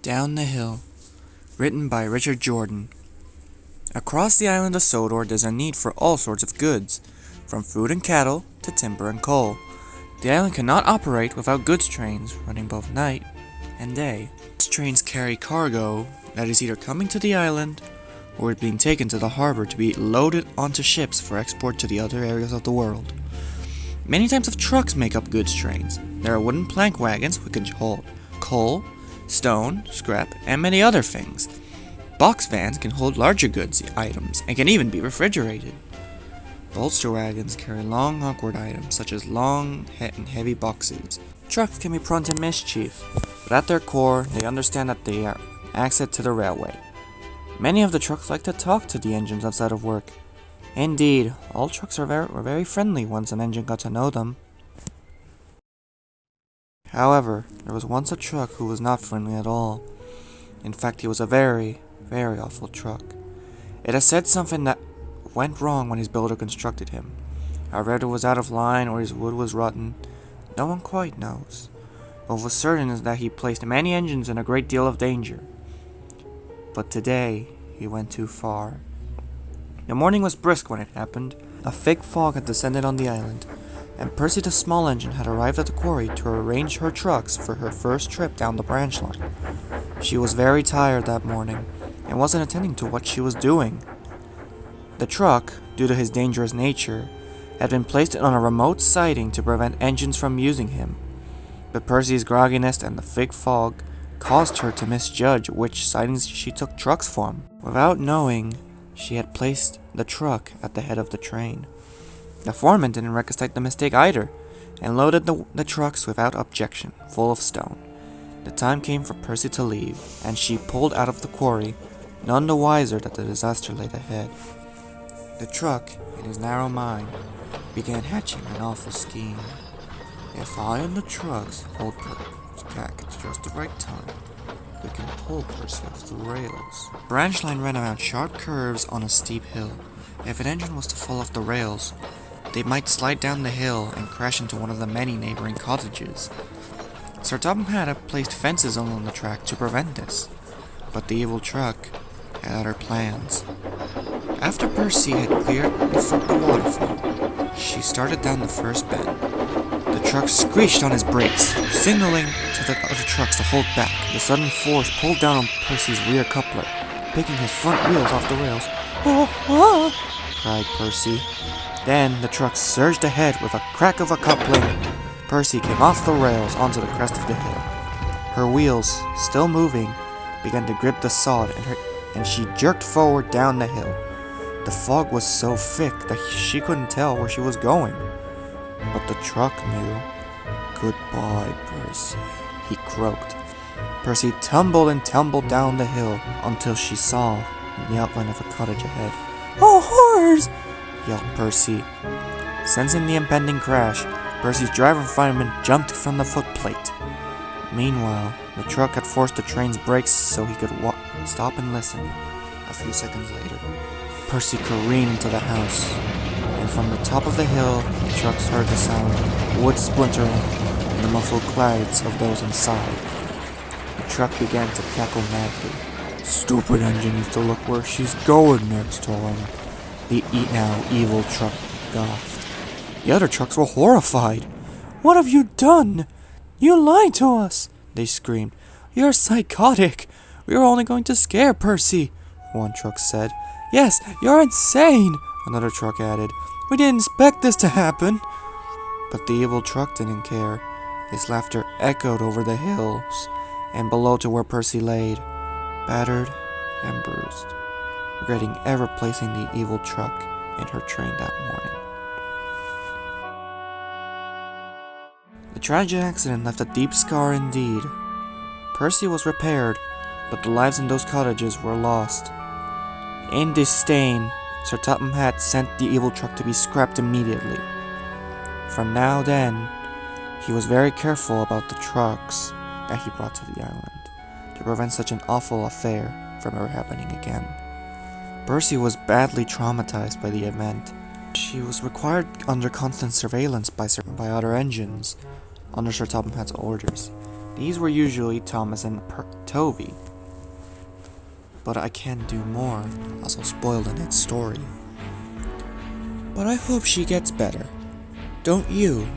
Down the Hill, written by Richard Jordan. Across the island of Sodor, there's a need for all sorts of goods, from food and cattle to timber and coal. The island cannot operate without goods trains running both night and day. These trains carry cargo that is either coming to the island or is being taken to the harbor to be loaded onto ships for export to the other areas of the world. Many types of trucks make up goods trains. There are wooden plank wagons which can hold coal, stone, scrap, and many other things. Box vans can hold larger goods items and can even be refrigerated. Bolster wagons carry long, awkward items such as long and heavy boxes. Trucks can be prone to mischief, but at their core, they understand that they are access to the railway. Many of the trucks like to talk to the engines outside of work. Indeed, all trucks were very friendly once an engine got to know them. However, there was once a truck who was not friendly at all. In fact, he was a very, very awful truck. It is said something that went wrong when his builder constructed him. Either it was out of line or his wood was rotten. No one quite knows. What was certain is that he placed many engines in a great deal of danger. But today, he went too far. The morning was brisk when it happened. A thick fog had descended on the island, and Percy the small engine had arrived at the quarry to arrange her trucks for her first trip down the branch line. She was very tired that morning, and wasn't attending to what she was doing. The truck, due to his dangerous nature, had been placed on a remote siding to prevent engines from using him. But Percy's grogginess and the thick fog caused her to misjudge which sidings she took trucks from. Without knowing, she had placed the truck at the head of the train. The foreman didn't recognize the mistake either, and loaded the trucks without objection, full of stone. The time came for Percy to leave, and she pulled out of the quarry, none the wiser that the disaster lay ahead. The truck, in his narrow mind, began hatching an awful scheme. If I and the trucks hold back at just the right time, we can pull Percy off the rails. The branch line ran around sharp curves on a steep hill. If an engine was to fall off the rails, they might slide down the hill and crash into one of the many neighboring cottages. Sir Topham had placed fences along the track to prevent this, but the evil truck had other plans. After Percy had cleared the waterfall, she started down the first bend. The truck screeched on his brakes, signaling to the other trucks to hold back. The sudden force pulled down on Percy's rear coupler, picking his front wheels off the rails. "Oh!" cried Percy. Then the truck surged ahead with a crack of a coupling. Percy came off the rails onto the crest of the hill. Her wheels, still moving, began to grip the sod, and she jerked forward down the hill. The fog was so thick that she couldn't tell where she was going. But the truck knew. "Goodbye, Percy," he croaked. Percy tumbled and tumbled down the hill until she saw the outline of a cottage ahead. "Oh, horrors!" yelled Percy. Sensing the impending crash, Percy's driver fireman jumped from the footplate. Meanwhile, the truck had forced the train's brakes so he could stop and listen. A few seconds later, Percy careened into the house, and from the top of the hill, the trucks heard the sound of wood splintering and the muffled cries of those inside. The truck began to cackle madly. "Stupid engine needs to look where she's going next time," the now evil truck gothed. The other trucks were horrified. "What have you done? You lied to us!" they screamed. "You're psychotic! We were only going to scare Percy," one truck said. "Yes, you're insane," another truck added. "We didn't expect this to happen." But the evil truck didn't care. His laughter echoed over the hills and below to where Percy laid, battered and bruised, regretting ever placing the evil truck in her train that morning. The tragic accident left a deep scar indeed. Percy was repaired, but the lives in those cottages were lost. In disdain, Sir Topham had sent the evil truck to be scrapped immediately. From now then, he was very careful about the trucks that he brought to the island, to prevent such an awful affair from ever happening again. Percy was badly traumatized by the event. She was required under constant surveillance by other engines, under Sir Topham's orders. These were usually Thomas and Toby. But I can do more, else I'll spoil the next story. But I hope she gets better. Don't you?